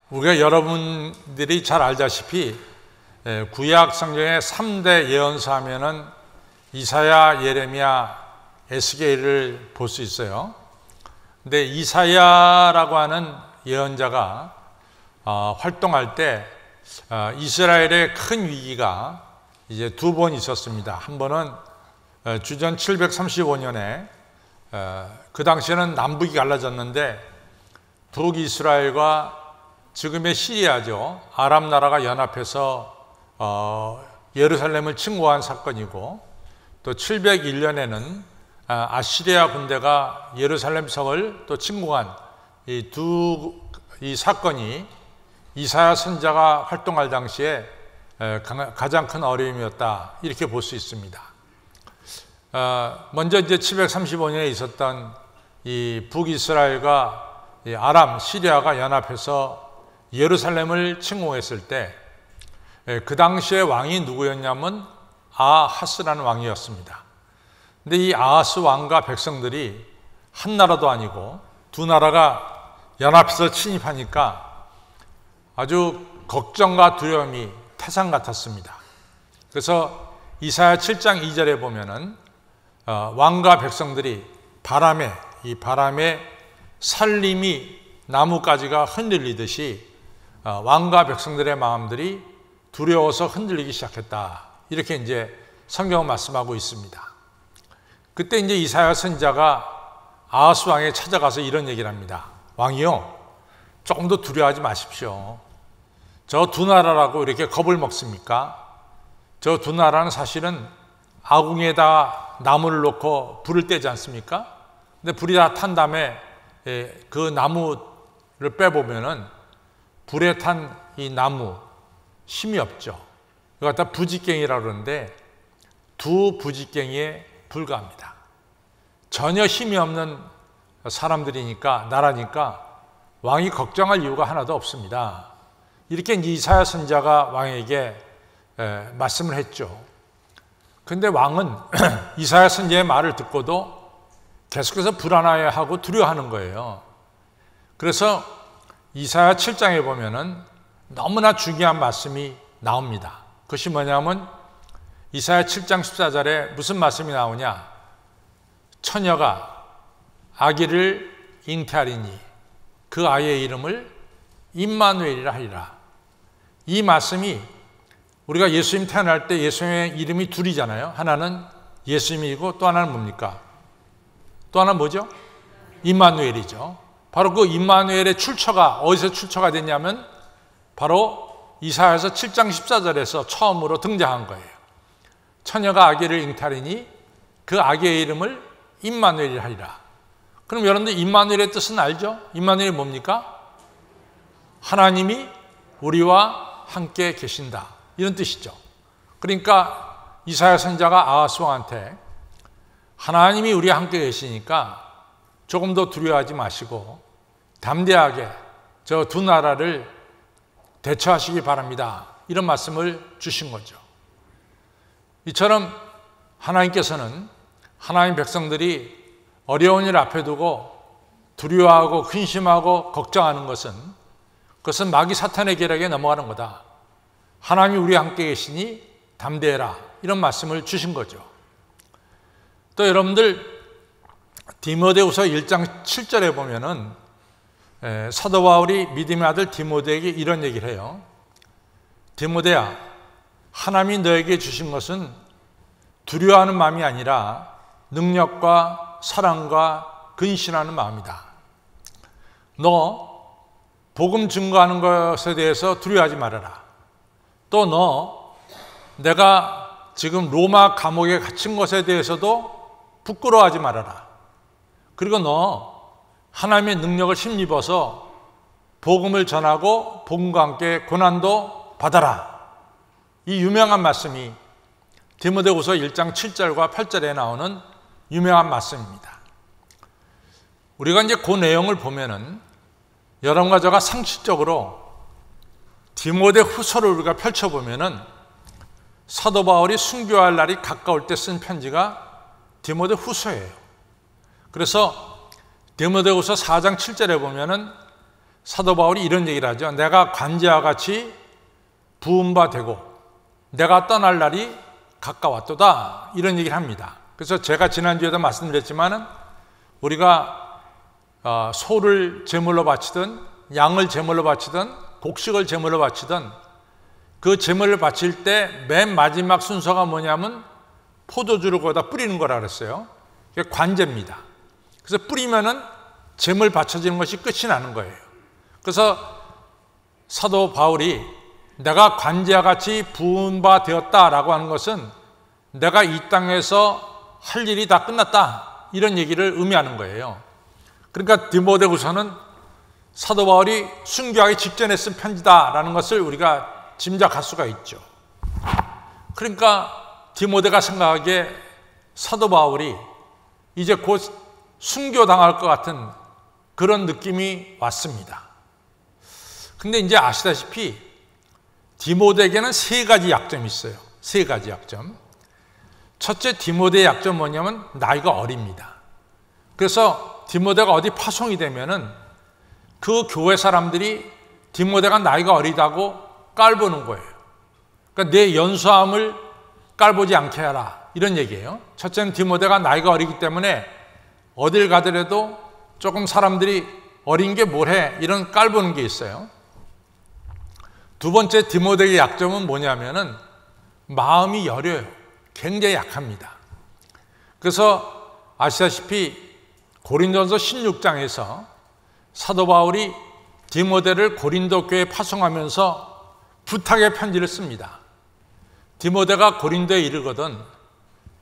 우리가 여러분들이 잘 알다시피 구약 성경의 3대 예언서 하면은 이사야, 예레미야, 에스겔을 볼 수 있어요. 근데 이사야라고 하는 예언자가 활동할 때 이스라엘의 큰 위기가 이제 두 번 있었습니다. 한 번은 주전 735년에 그 당시에는 남북이 갈라졌는데 북이스라엘과 지금의 시리아죠. 아람 나라가 연합해서 예루살렘을 침공한 사건이고, 또 701년에는 아시리아 군대가 예루살렘 성을 또 침공한 이 사건이 이사야 선지자가 활동할 당시에 가장 큰 어려움이었다, 이렇게 볼 수 있습니다. 먼저 이제 735년에 있었던 이 북이스라엘과 이 아람, 시리아가 연합해서 예루살렘을 침공했을 때 그 당시의 왕이 누구였냐면 아하스라는 왕이었습니다. 근데 이 아하스 왕과 백성들이 한 나라도 아니고 두 나라가 연합해서 침입하니까 아주 걱정과 두려움이 태산 같았습니다. 그래서 이사야 7장 2절에 보면은 왕과 백성들이 바람에 살림이 나뭇가지가 흔들리듯이 왕과 백성들의 마음들이 두려워서 흔들리기 시작했다, 이렇게 이제 성경은 말씀하고 있습니다. 그때 이제 이사야 선지자가 아하스 왕에 찾아가서 이런 얘기를 합니다. 왕이요, 조금 더 두려워하지 마십시오. 저 두 나라라고 이렇게 겁을 먹습니까? 저 두 나라는 사실은 아궁에다 나무를 놓고 불을 떼지 않습니까? 근데 불이 다 탄 다음에 그 나무를 빼보면은 불에 탄 이 나무 힘이 없죠. 이거 갖다 부직갱이라고 그러는데 두 부직갱이에 불과합니다. 전혀 힘이 없는 사람들이니까, 나라니까 왕이 걱정할 이유가 하나도 없습니다. 이렇게 이사야 선지자가 왕에게 말씀을 했죠. 그런데 왕은 이사야 선지자의 말을 듣고도 계속해서 불안해하고 두려워하는 거예요. 그래서 이사야 7장에 보면은 너무나 중요한 말씀이 나옵니다. 그것이 뭐냐면 이사야 7장 14절에 무슨 말씀이 나오냐? 처녀가 아기를 잉태하리니 그 아이의 이름을 임마누엘이라 하리라. 이 말씀이 우리가 예수님 태어날 때 예수님의 이름이 둘이잖아요. 하나는 예수님이고 또 하나는 뭡니까? 또 하나는 뭐죠? 임마누엘이죠. 바로 그 임마누엘의 출처가 어디서 출처가 됐냐면 바로 이사야서 7장 14절에서 처음으로 등장한 거예요. 처녀가 아기를 잉태하리니 그 아기의 이름을 임마누엘이라 하리라. 그럼 여러분들 임마누엘의 뜻은 알죠? 임마누엘이 뭡니까? 하나님이 우리와 함께 계신다, 이런 뜻이죠. 그러니까 이사야 선지자가 아하스 왕한테 하나님이 우리와 함께 계시니까 조금 더 두려워하지 마시고 담대하게 저 두 나라를 대처하시기 바랍니다, 이런 말씀을 주신 거죠. 이처럼 하나님께서는 하나님 백성들이 어려운 일 앞에 두고 두려워하고 근심하고 걱정하는 그것은 마귀 사탄의 계략에 넘어가는 거다. 하나님이 우리와 함께 계시니 담대해라, 이런 말씀을 주신 거죠. 또 여러분들 디모데후서 1장 7절에 보면은 사도 바울이 믿음의 아들 디모데에게 이런 얘기를 해요. 디모데야, 하나님이 너에게 주신 것은 두려워하는 마음이 아니라 능력과 사랑과 근신하는 마음이다. 너 복음 증거하는 것에 대해서 두려워하지 말아라. 또 너 내가 지금 로마 감옥에 갇힌 것에 대해서도 부끄러워하지 말아라. 그리고 너 하나님의 능력을 힘입어서 복음을 전하고 복음과 함께 고난도 받아라. 이 유명한 말씀이 디모데후서 1장 7절과 8절에 나오는 유명한 말씀입니다. 우리가 이제 그 내용을 보면은 여러분과 제가 상식적으로 디모데후서를 우리가 펼쳐보면은 사도 바울이 순교할 날이 가까울 때 쓴 편지가 디모데후서예요. 그래서 디모데후서 4장 7절에 보면은 사도 바울이 이런 얘기를 하죠. 내가 관제와 같이 부은 바 되고 내가 떠날 날이 가까웠도다, 이런 얘기를 합니다. 그래서 제가 지난주에도 말씀드렸지만은 우리가 소를 제물로 바치든 양을 제물로 바치든 곡식을 제물로 바치든 그 제물을 바칠 때 맨 마지막 순서가 뭐냐면 포도주를 거기다 뿌리는 거라 그랬어요. 그게 관제입니다. 그래서 뿌리면은 제물 바쳐지는 것이 끝이 나는 거예요. 그래서 사도 바울이 내가 관제와 같이 부은 바 되었다라고 하는 것은 내가 이 땅에서 할 일이 다 끝났다, 이런 얘기를 의미하는 거예요. 그러니까 디모데후서는 사도 바울이 순교하기 직전에 쓴 편지다라는 것을 우리가 짐작할 수가 있죠. 그러니까 디모데가 생각하기에 사도 바울이 이제 곧 순교당할 것 같은 그런 느낌이 왔습니다. 근데 이제 아시다시피 디모데에게는 세 가지 약점이 있어요. 세 가지 약점. 첫째, 디모데의 약점은 뭐냐면 나이가 어립니다. 그래서 디모데가 어디 파송이 되면은 그 교회 사람들이 디모데가 나이가 어리다고 깔보는 거예요. 그러니까 내 연소함을 깔보지 않게 하라, 이런 얘기예요. 첫째는 디모데가 나이가 어리기 때문에 어딜 가더라도 조금 사람들이 어린 게 뭘 해, 이런 깔보는 게 있어요. 두 번째, 디모데의 약점은 뭐냐면은 마음이 여려요. 굉장히 약합니다. 그래서 아시다시피 고린도전서 16장에서 사도 바울이 디모데를 고린도 교회에 파송하면서 부탁의 편지를 씁니다. 디모데가 고린도에 이르거든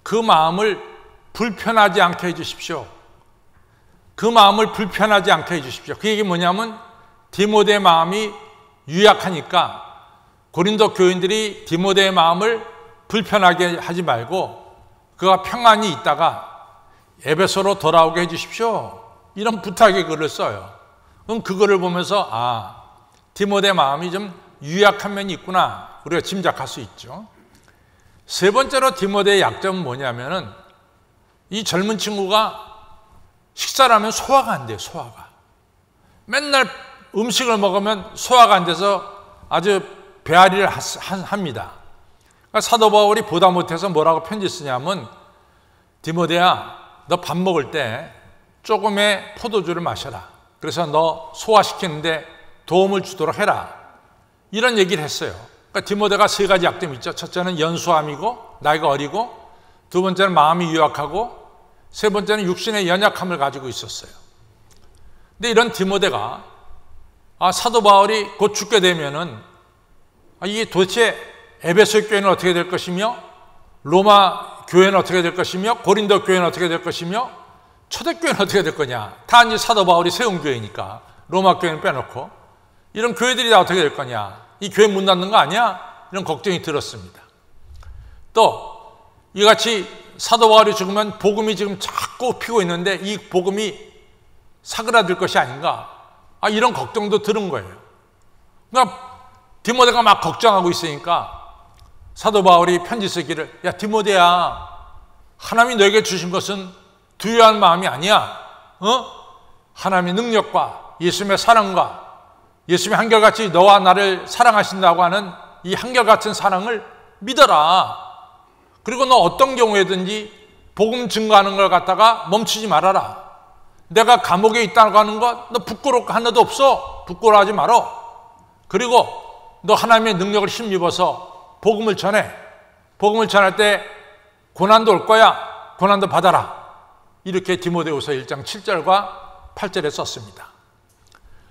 그 마음을 불편하지 않게 해주십시오. 그 마음을 불편하지 않게 해주십시오. 그 얘기 뭐냐면 디모데의 마음이 유약하니까 고린도 교인들이 디모데의 마음을 불편하게 하지 말고 그가 평안히 있다가 에베소로 돌아오게 해주십시오, 이런 부탁의 글을 써요. 그럼 그거를 보면서 디모데의 마음이 좀 유약한 면이 있구나, 우리가 짐작할 수 있죠. 세 번째로 디모데의 약점은 뭐냐면은 이 젊은 친구가 식사를 하면 소화가 안 돼요. 소화가 맨날 음식을 먹으면 소화가 안 돼서 아주 배앓이를 합니다. 그러니까 사도 바울이 보다 못해서 뭐라고 편지 쓰냐면 디모데야, 너 밥 먹을 때 조금의 포도주를 마셔라. 그래서 너 소화시키는데 도움을 주도록 해라, 이런 얘기를 했어요. 그러니까 디모데가 세 가지 약점이 있죠. 첫째는 연소함이고 나이가 어리고, 두 번째는 마음이 유약하고, 세 번째는 육신의 연약함을 가지고 있었어요. 근데 이런 디모데가 사도 바울이 곧 죽게 되면은 이게 도대체 에베소 교회는 어떻게 될 것이며, 로마 교회는 어떻게 될 것이며, 고린도 교회는 어떻게 될 것이며, 초대교회는 어떻게 될 거냐. 다 이제 사도 바울이 세운 교회니까 로마 교회는 빼놓고 이런 교회들이 다 어떻게 될 거냐, 이 교회 문 닫는 거 아니야, 이런 걱정이 들었습니다. 또 이같이 사도 바울이 죽으면 복음이 지금 자꾸 피고 있는데 이 복음이 사그라들 것이 아닌가, 이런 걱정도 들은 거예요. 그러니까 디모데가 막 걱정하고 있으니까 사도 바울이 편지 쓰기를, 야 디모데야, 하나님이 너에게 주신 것은 두려워하는 마음이 아니야. 하나님의 능력과 예수님의 사랑과 예수님이 한결같이 너와 나를 사랑하신다고 하는 이 한결같은 사랑을 믿어라. 그리고 너 어떤 경우에든지 복음 증거하는 걸 갖다가 멈추지 말아라. 내가 감옥에 있다고 하는 것 너 부끄러워 하나도 없어. 부끄러워하지 말어. 그리고 너 하나님의 능력을 힘입어서 복음을 전해. 복음을 전할 때 고난도 올 거야. 고난도 받아라. 이렇게 디모데후서 1장 7절과 8절에 썼습니다.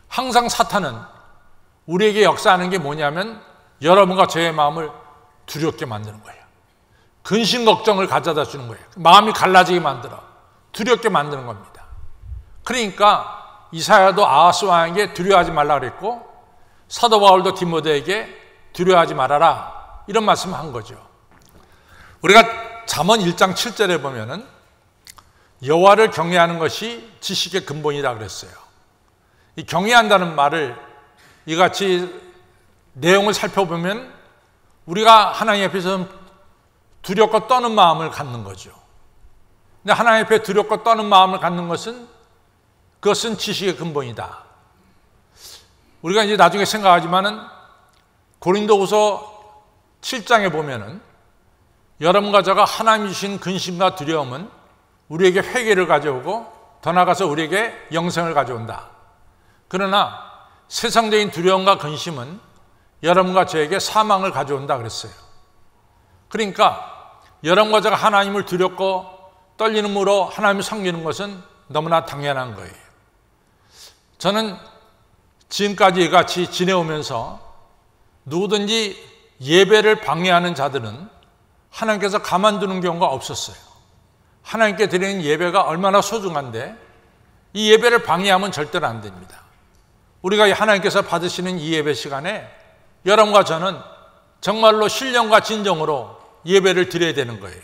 항상 사탄은 우리에게 역사하는 게 뭐냐면 여러분과 저의 마음을 두렵게 만드는 거예요. 근심 걱정을 가져다 주는 거예요. 마음이 갈라지게 만들어 두렵게 만드는 겁니다. 그러니까 이사야도 아하스 왕에게 두려워하지 말라 그랬고 사도 바울도 디모데에게 두려워하지 말아라, 이런 말씀을 한 거죠. 우리가 잠언 1장 7절에 보면은 여호와를 경외하는 것이 지식의 근본이다 그랬어요. 이 경외한다는 말을 이같이 내용을 살펴보면 우리가 하나님 앞에서 두렵고 떠는 마음을 갖는 거죠. 근데 하나님 앞에 두렵고 떠는 마음을 갖는 것은 그것은 지식의 근본이다. 우리가 이제 나중에 생각하지만은 고린도후서 7장에 보면은 여러분과 저가 하나님이 주신 근심과 두려움은 우리에게 회개를 가져오고 더 나아가서 우리에게 영생을 가져온다. 그러나 세상적인 두려움과 근심은 여러분과 저에게 사망을 가져온다 그랬어요. 그러니까 여러분과 저가 하나님을 두렵고 떨리는으로 하나님을 섬기는 것은 너무나 당연한 거예요. 저는 지금까지 이같이 지내오면서 누구든지 예배를 방해하는 자들은 하나님께서 가만두는 경우가 없었어요. 하나님께 드리는 예배가 얼마나 소중한데 이 예배를 방해하면 절대로 안 됩니다. 우리가 하나님께서 받으시는 이 예배 시간에 여러분과 저는 정말로 신령과 진정으로 예배를 드려야 되는 거예요.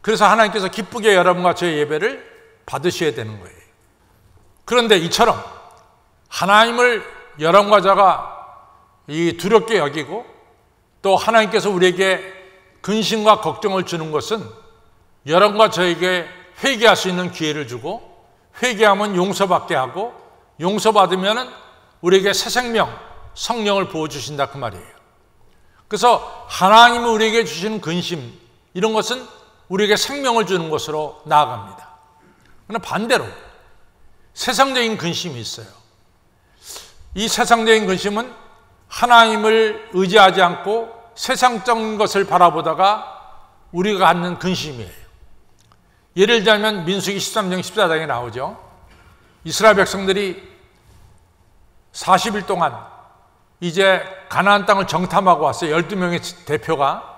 그래서 하나님께서 기쁘게 여러분과 저의 예배를 받으셔야 되는 거예요. 그런데 이처럼 하나님을 여러분과 저가 두렵게 여기고 또 하나님께서 우리에게 근심과 걱정을 주는 것은 여러분과 저에게 회개할 수 있는 기회를 주고 회개하면 용서받게 하고 용서받으면 우리에게 새 생명, 성령을 부어주신다 그 말이에요. 그래서 하나님이 우리에게 주시는 근심 이런 것은 우리에게 생명을 주는 것으로 나아갑니다. 그러나 반대로 세상적인 근심이 있어요. 이 세상적인 근심은 하나님을 의지하지 않고 세상적인 것을 바라보다가 우리가 갖는 근심이에요. 예를 들자면 민수기 13장 14장에 나오죠. 이스라엘 백성들이 40일 동안 이제 가나안 땅을 정탐하고 왔어요. 12명의 대표가.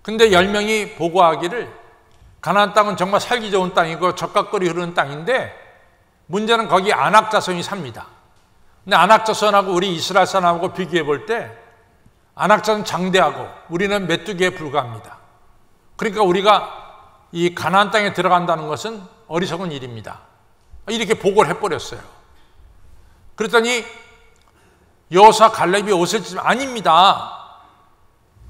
근데 10명이 보고하기를 가나안 땅은 정말 살기 좋은 땅이고 젖가거리 흐르는 땅인데 문제는 거기 아낙 자손이 삽니다. 근데 아낙 자손하고 우리 이스라엘 사람하고 비교해 볼 때 아낙 자손은 장대하고 우리는 메뚜기에 불과합니다. 그러니까 우리가 이 가나안 땅에 들어간다는 것은 어리석은 일입니다. 이렇게 보고를 해버렸어요. 그랬더니 여호수아 갈렙이 옷을 찢으면 아닙니다.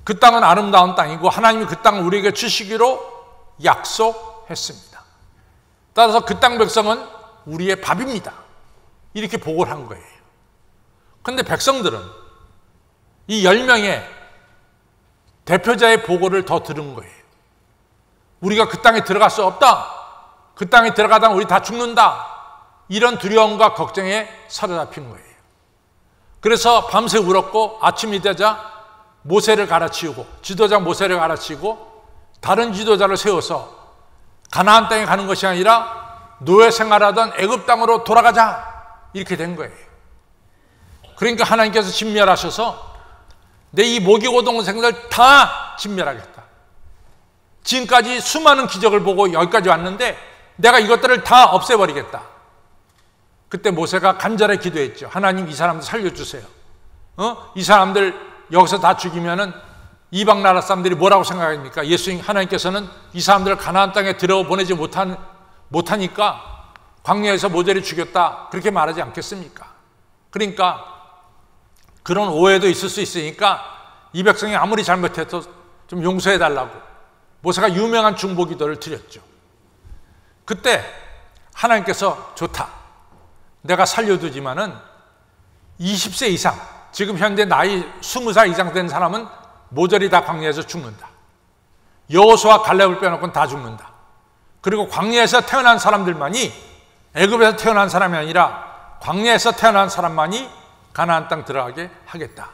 그 땅은 아름다운 땅이고 하나님이 그 땅을 우리에게 주시기로 약속했습니다. 따라서 그 땅 백성은 우리의 밥입니다. 이렇게 보고를 한 거예요. 그런데 백성들은 이 10명의 대표자의 보고를 더 들은 거예요. 우리가 그 땅에 들어갈 수 없다. 그 땅에 들어가다 우리 다 죽는다. 이런 두려움과 걱정에 사로잡힌 거예요. 그래서 밤새 울었고 아침이 되자 모세를 갈아치우고 지도자 모세를 갈아치우고 다른 지도자를 세워서 가나안 땅에 가는 것이 아니라 노예 생활하던 애굽 땅으로 돌아가자 이렇게 된 거예요. 그러니까 하나님께서 진멸하셔서 내 이 모기고 동생들 다 진멸하겠다. 지금까지 수많은 기적을 보고 여기까지 왔는데 내가 이것들을 다 없애버리겠다. 그때 모세가 간절히 기도했죠. 하나님 이 사람들 살려주세요. 이 사람들 여기서 다 죽이면은 이방 나라 사람들이 뭐라고 생각합니까? 예수님 하나님께서는 이 사람들을 가나안 땅에 들어보내지 못하니까 광야에서 모세를 죽였다 그렇게 말하지 않겠습니까? 그러니까 그런 오해도 있을 수 있으니까 이 백성이 아무리 잘못해도 좀 용서해달라고 모세가 유명한 중보기도를 드렸죠. 그때 하나님께서 좋다. 내가 살려두지만은 20세 이상, 지금 현재 나이 20살 이상 된 사람은 모조리 다 광야에서 죽는다. 여호수아 갈렙을 빼놓고는 다 죽는다. 그리고 광야에서 태어난 사람들만이 애굽에서 태어난 사람이 아니라 광야에서 태어난 사람만이 가나안 땅 들어가게 하겠다.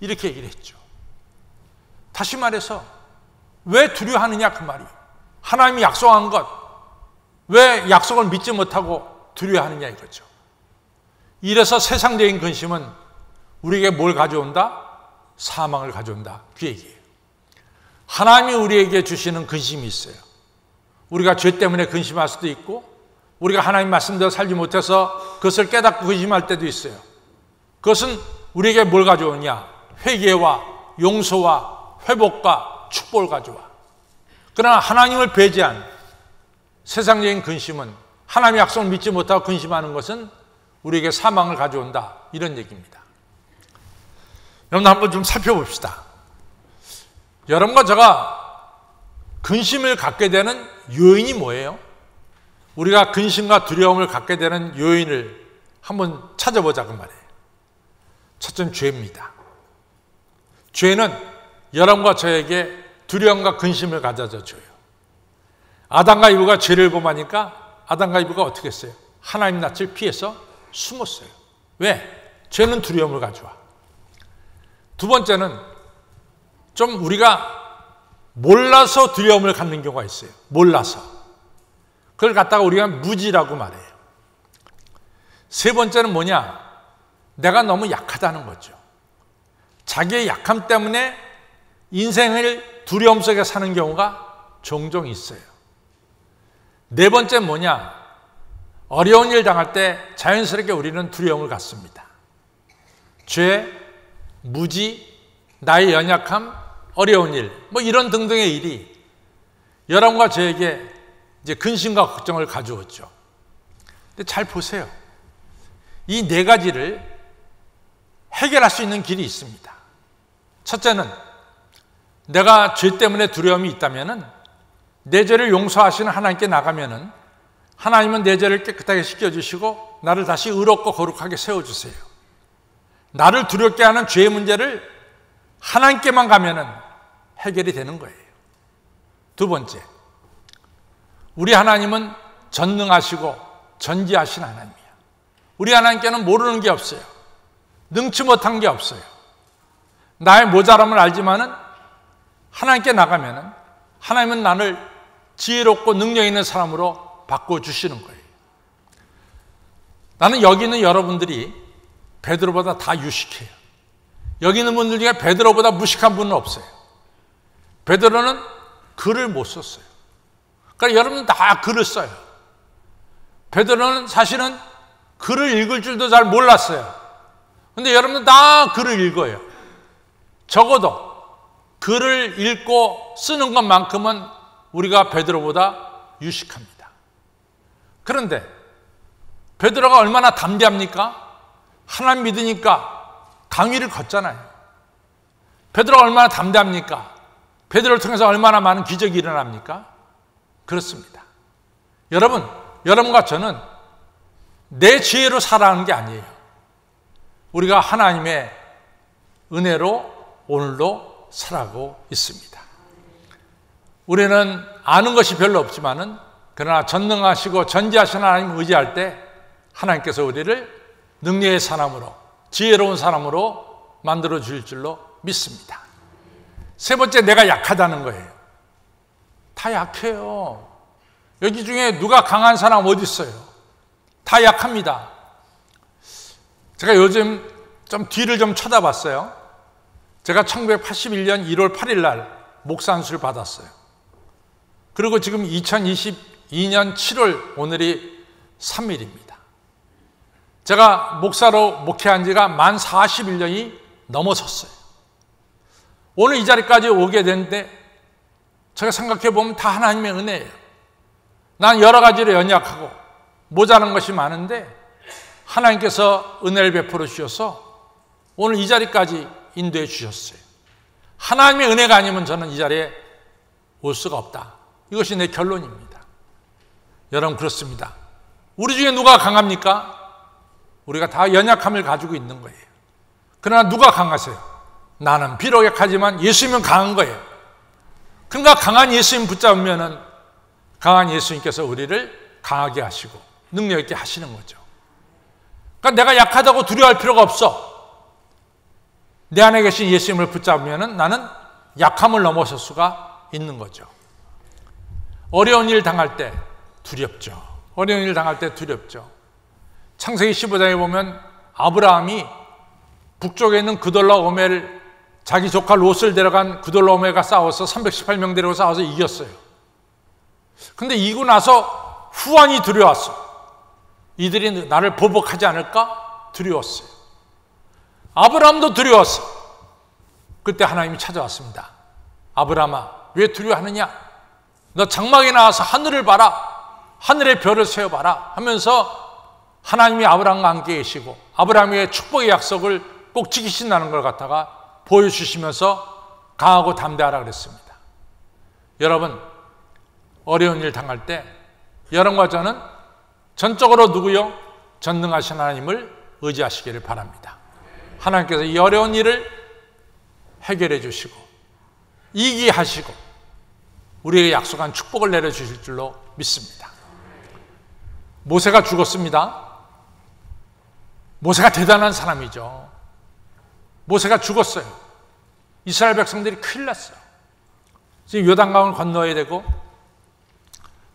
이렇게 얘기를 했죠. 다시 말해서 왜 두려워하느냐 그 말이에요. 하나님이 약속한 것, 왜 약속을 믿지 못하고 두려워하느냐 이거죠. 이래서 세상적인 근심은 우리에게 뭘 가져온다? 사망을 가져온다. 그 얘기예요. 하나님이 우리에게 주시는 근심이 있어요. 우리가 죄 때문에 근심할 수도 있고 우리가 하나님 말씀대로 살지 못해서 그것을 깨닫고 근심할 때도 있어요. 그것은 우리에게 뭘 가져오냐? 회개와 용서와 회복과 축복을 가져와. 그러나 하나님을 배제한 세상적인 근심은 하나님의 약속을 믿지 못하고 근심하는 것은 우리에게 사망을 가져온다. 이런 얘기입니다. 여러분 한번 좀 살펴봅시다. 여러분과 제가 근심을 갖게 되는 요인이 뭐예요? 우리가 근심과 두려움을 갖게 되는 요인을 한번 찾아보자 그 말이에요. 첫째는 죄입니다. 죄는 여러분과 저에게 두려움과 근심을 가져다 줘요. 아담과 이브가 죄를 범하니까 아담과 이브가 어떻게 했어요? 하나님 낯을 피해서 숨었어요. 왜? 죄는 두려움을 가져와. 두 번째는 좀 우리가 몰라서 두려움을 갖는 경우가 있어요. 몰라서. 그걸 갖다가 우리가 무지라고 말해요. 세 번째는 뭐냐? 내가 너무 약하다는 거죠. 자기의 약함 때문에 인생을 두려움 속에 사는 경우가 종종 있어요. 네 번째는 뭐냐? 어려운 일 당할 때 자연스럽게 우리는 두려움을 갖습니다. 죄, 무지, 나의 연약함, 어려운 일, 뭐 이런 등등의 일이 여러분과 저에게 이제 근심과 걱정을 가져왔죠. 근데 잘 보세요. 이 네 가지를 해결할 수 있는 길이 있습니다. 첫째는 내가 죄 때문에 두려움이 있다면은 내 죄를 용서하시는 하나님께 나가면은 하나님은 내 죄를 깨끗하게 씻겨주시고 나를 다시 의롭고 거룩하게 세워주세요. 나를 두렵게 하는 죄의 문제를 하나님께만 가면은 해결이 되는 거예요. 두 번째, 우리 하나님은 전능하시고 전지하신 하나님이에요. 우리 하나님께는 모르는 게 없어요. 능치 못한 게 없어요. 나의 모자람을 알지만은 하나님께 나가면은 하나님은 나를 지혜롭고 능력 있는 사람으로 바꿔주시는 거예요. 나는 여기 있는 여러분들이 베드로보다 다 유식해요. 여기 있는 분들 중에 베드로보다 무식한 분은 없어요. 베드로는 글을 못 썼어요. 그러니까 여러분 다 글을 써요. 베드로는 사실은 글을 읽을 줄도 잘 몰랐어요. 근데 여러분들 다 글을 읽어요. 적어도 글을 읽고 쓰는 것만큼은 우리가 베드로보다 유식합니다. 그런데 베드로가 얼마나 담대합니까? 하나님 믿으니까 강위를 걷잖아요. 베드로가 얼마나 담대합니까? 베드로를 통해서 얼마나 많은 기적이 일어납니까? 그렇습니다. 여러분과 저는 내 지혜로 살아가는 게 아니에요. 우리가 하나님의 은혜로 오늘도 살아가고 있습니다. 우리는 아는 것이 별로 없지만은 그러나 전능하시고 전지하신 하나님을 의지할 때 하나님께서 우리를 능력의 사람으로 지혜로운 사람으로 만들어 주실 줄로 믿습니다. 세 번째, 내가 약하다는 거예요. 다 약해요. 여기 중에 누가 강한 사람 어디 있어요? 다 약합니다. 제가 요즘 좀 뒤를 좀 쳐다봤어요. 제가 1981년 1월 8일 날 목사 안수를 받았어요. 그리고 지금 2022년 7월 오늘이 3일입니다. 제가 목사로 목회한 지가 만 41년이 넘어섰어요. 오늘 이 자리까지 오게 됐는데 제가 생각해 보면 다 하나님의 은혜예요. 난 여러 가지로 연약하고 모자란 것이 많은데 하나님께서 은혜를 베풀어 주셔서 오늘 이 자리까지 인도해 주셨어요. 하나님의 은혜가 아니면 저는 이 자리에 올 수가 없다. 이것이 내 결론입니다. 여러분, 그렇습니다. 우리 중에 누가 강합니까? 우리가 다 연약함을 가지고 있는 거예요. 그러나 누가 강하세요? 나는 비록 약하지만 예수님은 강한 거예요. 그러니까 강한 예수님 붙잡으면은 강한 예수님께서 우리를 강하게 하시고 능력 있게 하시는 거죠. 그러니까 내가 약하다고 두려워할 필요가 없어. 내 안에 계신 예수님을 붙잡으면은 나는 약함을 넘어설 수가 있는 거죠. 어려운 일 당할 때 두렵죠. 어려운 일 당할 때 두렵죠. 창세기 15장에 보면 아브라함이 북쪽에 있는 그돌라오멜, 자기 조카 롯을 데려간 그돌라오멜과 싸워서 318명 데리고 싸워서 이겼어요. 근데 이기고 나서 후환이 두려웠어. 이들이 나를 보복하지 않을까 두려웠어요. 아브라함도 두려웠어. 그때 하나님이 찾아왔습니다. 아브라함아, 왜 두려워하느냐? 너 장막에 나와서 하늘을 봐라. 하늘의 별을 세어봐라 하면서 하나님이 아브라함과 함께 계시고 아브라함의 축복의 약속을 꼭 지키신다는 걸 갖다가 보여주시면서 강하고 담대하라 그랬습니다. 여러분, 어려운 일 당할 때 여러분과 저는 전적으로 누구요? 전능하신 하나님을 의지하시기를 바랍니다. 하나님께서 이 어려운 일을 해결해 주시고 이기하시고 우리에게 약속한 축복을 내려주실 줄로 믿습니다. 모세가 죽었습니다. 모세가 대단한 사람이죠. 모세가 죽었어요. 이스라엘 백성들이 큰일 났어요. 지금 요단강을 건너야 되고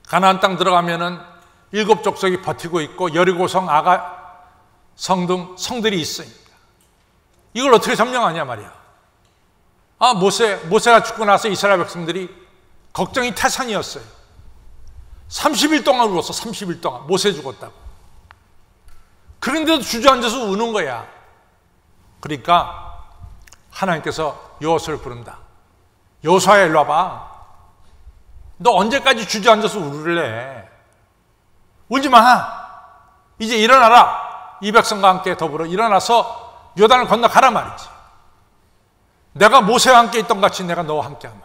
가나안 땅 들어가면은 7 족속이 버티고 있고 여리고성, 아가성 등 성들이 있습니다. 이걸 어떻게 점령하냐 말이야. 모세가 죽고 나서 이스라엘 백성들이 걱정이 태산이었어요. 30일 동안 울었어. 30일 동안 모세 죽었다고. 그런데도 주저앉아서 우는 거야. 그러니까 하나님께서 여호수아를 부른다. 여호수아야, 일로 와봐. 너 언제까지 주저앉아서 울을래? 울지 마. 이제 일어나라. 이 백성과 함께 더불어 일어나서 요단을 건너가라 말이지. 내가 모세와 함께 있던 같이 내가 너와 함께 하마.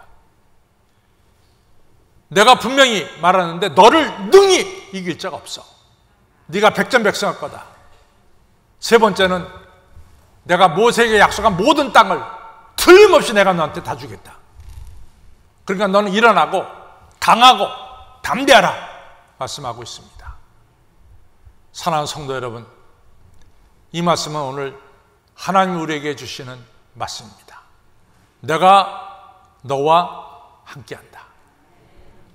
내가 분명히 말하는데 너를 능히 이길 자가 없어. 네가 백전백승할 거다. 세 번째는 내가 모세에게 약속한 모든 땅을 틀림없이 내가 너한테 다 주겠다. 그러니까 너는 일어나고 강하고 담대하라 말씀하고 있습니다. 사랑하는 성도 여러분, 이 말씀은 오늘 하나님이 우리에게 주시는 말씀입니다. 내가 너와 함께한다.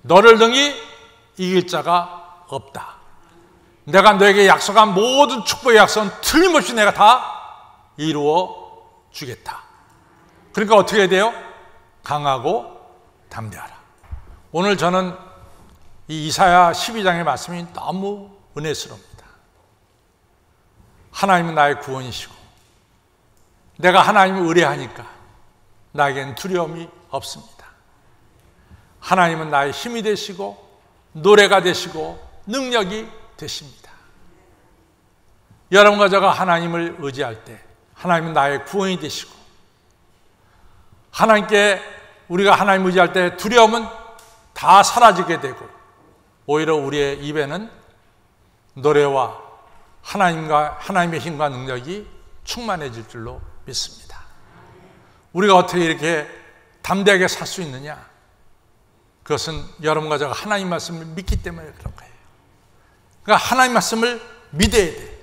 너를 능히 이길 자가 없다. 내가 너에게 약속한 모든 축복의 약속은 틀림없이 내가 다 이루어 주겠다. 그러니까 어떻게 해야 돼요? 강하고 담대하라. 오늘 저는 이 이사야 12장의 말씀이 너무 은혜스럽습니다. 하나님은 나의 구원이시고 내가 하나님을 의뢰하니까 나에겐 두려움이 없습니다. 하나님은 나의 힘이 되시고 노래가 되시고 능력이 되십니다. 여러분과 제가 하나님을 의지할 때 하나님은 나의 구원이 되시고 하나님께 우리가 하나님을 의지할 때 두려움은 다 사라지게 되고 오히려 우리의 입에는 노래와 하나님의 힘과 능력이 충만해질 줄로 믿습니다. 우리가 어떻게 이렇게 담대하게 살 수 있느냐? 그것은 여러분과 제가 하나님 말씀을 믿기 때문에 그런 거예요. 그러니까 하나님 말씀을 믿어야 돼.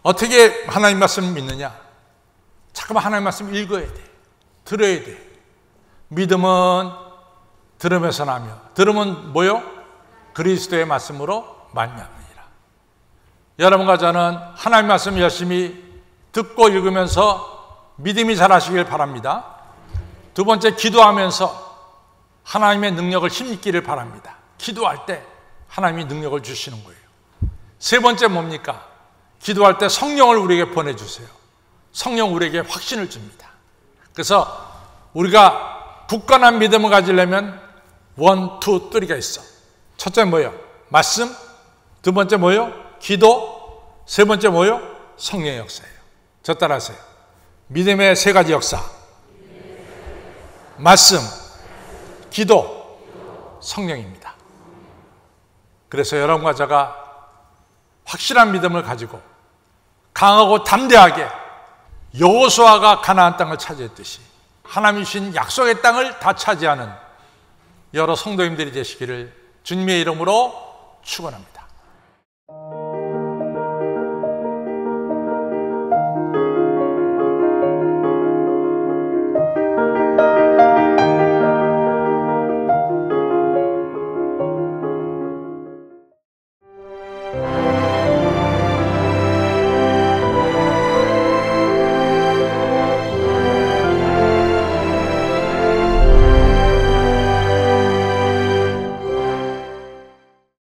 어떻게 하나님 말씀을 믿느냐? 잠깐만 하나님 말씀을 읽어야 돼. 들어야 돼. 믿음은 들음에서 나며 들음은 뭐요? 그리스도의 말씀으로 말미암으리라. 여러분과 저는 하나님 말씀 열심히 듣고 읽으면서 믿음이 자라시길 바랍니다. 두 번째, 기도하면서 하나님의 능력을 힘입기를 바랍니다. 기도할 때 하나님이 능력을 주시는 거예요. 세 번째 뭡니까? 기도할 때 성령을 우리에게 보내주세요. 성령 우리에게 확신을 줍니다. 그래서 우리가 굳건한 믿음을 가지려면 1, 2, 3가 있어. 첫째 뭐예요? 말씀. 두 번째 뭐예요? 기도. 세 번째 뭐예요? 성령의 역사예요. 저 따라하세요. 믿음의 세 가지 역사. 말씀, 기도, 성령입니다. 그래서 여러분과 제가 확실한 믿음을 가지고 강하고 담대하게 여호수아가 가나안 땅을 차지했듯이 하나님이 주신 약속의 땅을 다 차지하는 여러 성도님들이 되시기를 주님의 이름으로 축원합니다.